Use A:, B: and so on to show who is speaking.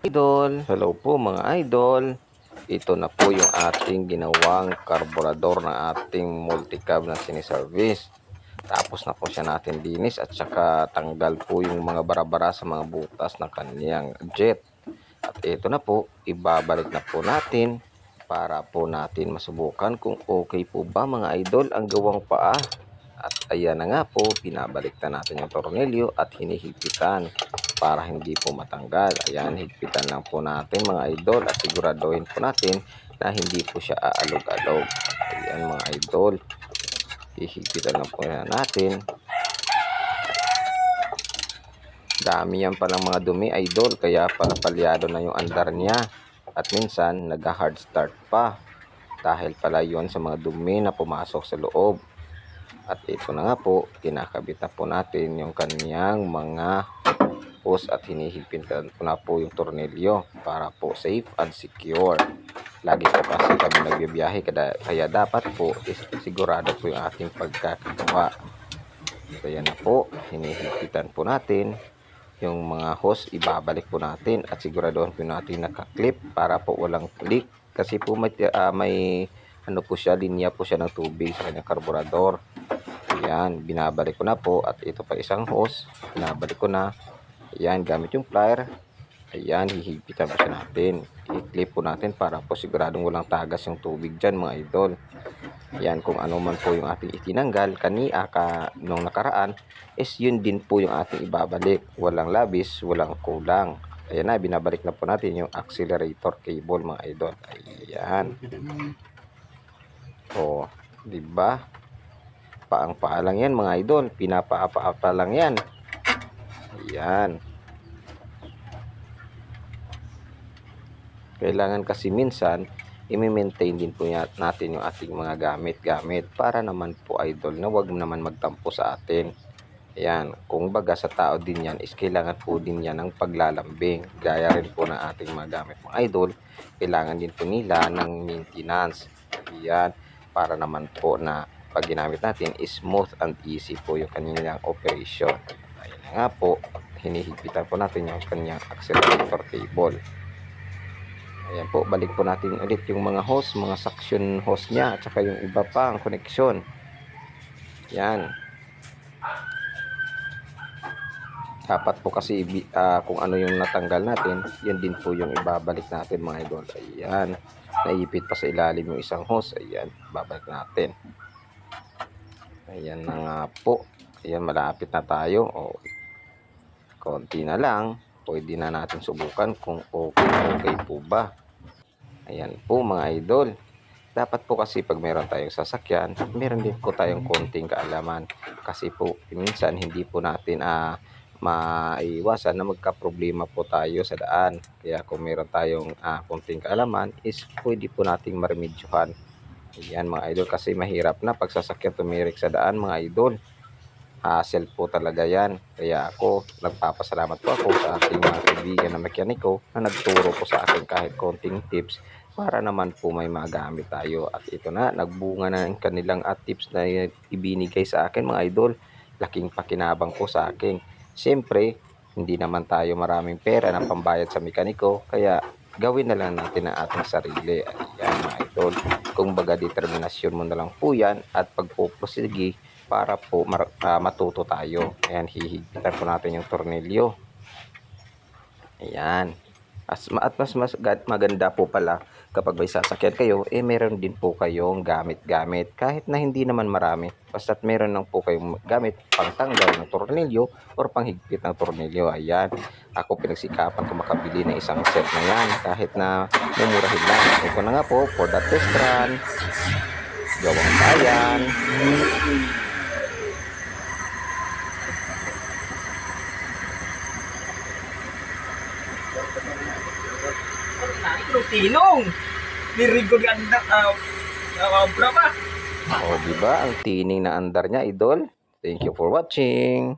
A: Idol, hello po mga idol. Ito na po yung ating ginawang karburador na ating multicab na siniservice. Tapos na po siya natin linis at saka tanggal po yung mga bara-bara sa mga butas ng kaniyang jet. At ito na po, ibabalik na po natin para po natin masubukan kung okay po ba mga idol ang gawang paa. At ayan na nga po, pinabalik na natin yung tornilyo at hinihigpitan para hindi po matanggal. Ayan, higpitan lang po natin mga idol at siguraduhin po natin na hindi po siya aalog-alog. Ayan mga idol, hihigpitan lang po natin. Dami yan palang mga dumi idol, kaya pala palyado na yung andar niya. At minsan, nag-hard start pa. Dahil pala yon sa mga dumi na pumasok sa loob. At ito na nga po, kinakabit na po natin yung kaniyang mga hose at hinihigpitan po na po yung tornilyo para po safe and secure. Lagi po kasi kami nagbibiyahe kaya dapat po sigurado po yung ating pagkakagawa. So yan na po, hinihigpitan po natin yung mga hose, ibabalik po natin at siguraduhin po natin naka-clip para po walang leak kasi po may ano po siya, linya po siya ng tubig sa kanyang karburador. Ayan, binabalik ko na po at ito pa isang hose, binabalik ko na. Ayan, gamit yung plier. Ayan, hihigpitan po siya natin. I-clip po natin para po siguradong walang tagas yung tubig dyan mga idol. Ayan, kung ano man po yung ating itinanggal nung nakaraan, is yun din po yung ating ibabalik. Walang labis, walang kulang. Ayan na, binabalik na po natin yung accelerator cable mga idol. Ayan. O, diba? Paang-paa lang yan mga idol. Pinapa-apa lang yan. Ayan. Kailangan kasi minsan i-maintain din po natin yung ating mga gamit para naman po idol na wag naman magtampo sa atin. Ayan, kung baga sa tao din yan is kailangan po din yan ng paglalambing. Gaya rin po ng ating mga gamit mga idol, kailangan din po nila ng maintenance. Ayan, para naman po na pag ginamit natin is smooth and easy po yung kanilang operation. Ayan nga po, hinihigpitan po natin yung kanyang accelerator cable. Ayan po, balik po natin ulit yung mga hose, mga suction hose niya at saka yung iba pa ang connection. Yan. Dapat po kasi kung ano yung natanggal natin, yan din po yung ibabalik natin mga idol. Ayan. Naipit pa sa ilalim yung isang hose. Ayan, babalik natin. Ayan na nga po. Ayan, malapit na tayo. O, konti na lang. Pwede na natin subukan kung okay po ba. Ayan po mga idol. Dapat po kasi pag meron tayong sasakyan, meron din po tayong konting kaalaman. Kasi po minsan hindi po natin maiwasan na magka-problema po tayo sa daan. Kaya kung meron tayong konting kaalaman is pwede po nating maremedyohan. Ayan mga idol, kasi mahirap na pag sasakyan tumirik sa daan mga idol. Hassle po talaga yan. Kaya ako, nagpapasalamat po ako sa ating mga kaibigan na mekaniko na nagturo po sa akin kahit konting tips para naman po may magamit tayo. At ito na, nagbunga na ang kanilang tips na ibinigay sa akin mga idol. Laking pakinabang po sa akin. Siyempre, hindi naman tayo maraming pera na pambayad sa mekaniko, kaya gawin na lang natin ang ating sarili. Ayan mga idol, kung baga determinasyon mo na lang po yan at pagpupursige para po matuto tayo. Ayan, hihigpitan po natin yung tornilyo. Ayan. Mas maganda po pala kapag may sasakyan kayo, meron din po kayong gamit-gamit. Kahit na hindi naman marami. Basta't meron lang po kayong gamit pangtanggal ng tornilyo or panghigpit ng tornilyo. Ayan. Ako pinagsikapan ko makabili ng isang set na yan. Kahit na mumurahin lang. Ito na nga po, for the test run. Gawang bayan.
B: Tinong, nirigo ganda obra pa.
A: O, diba? Ang tining na andar niya, idol. Thank you for watching.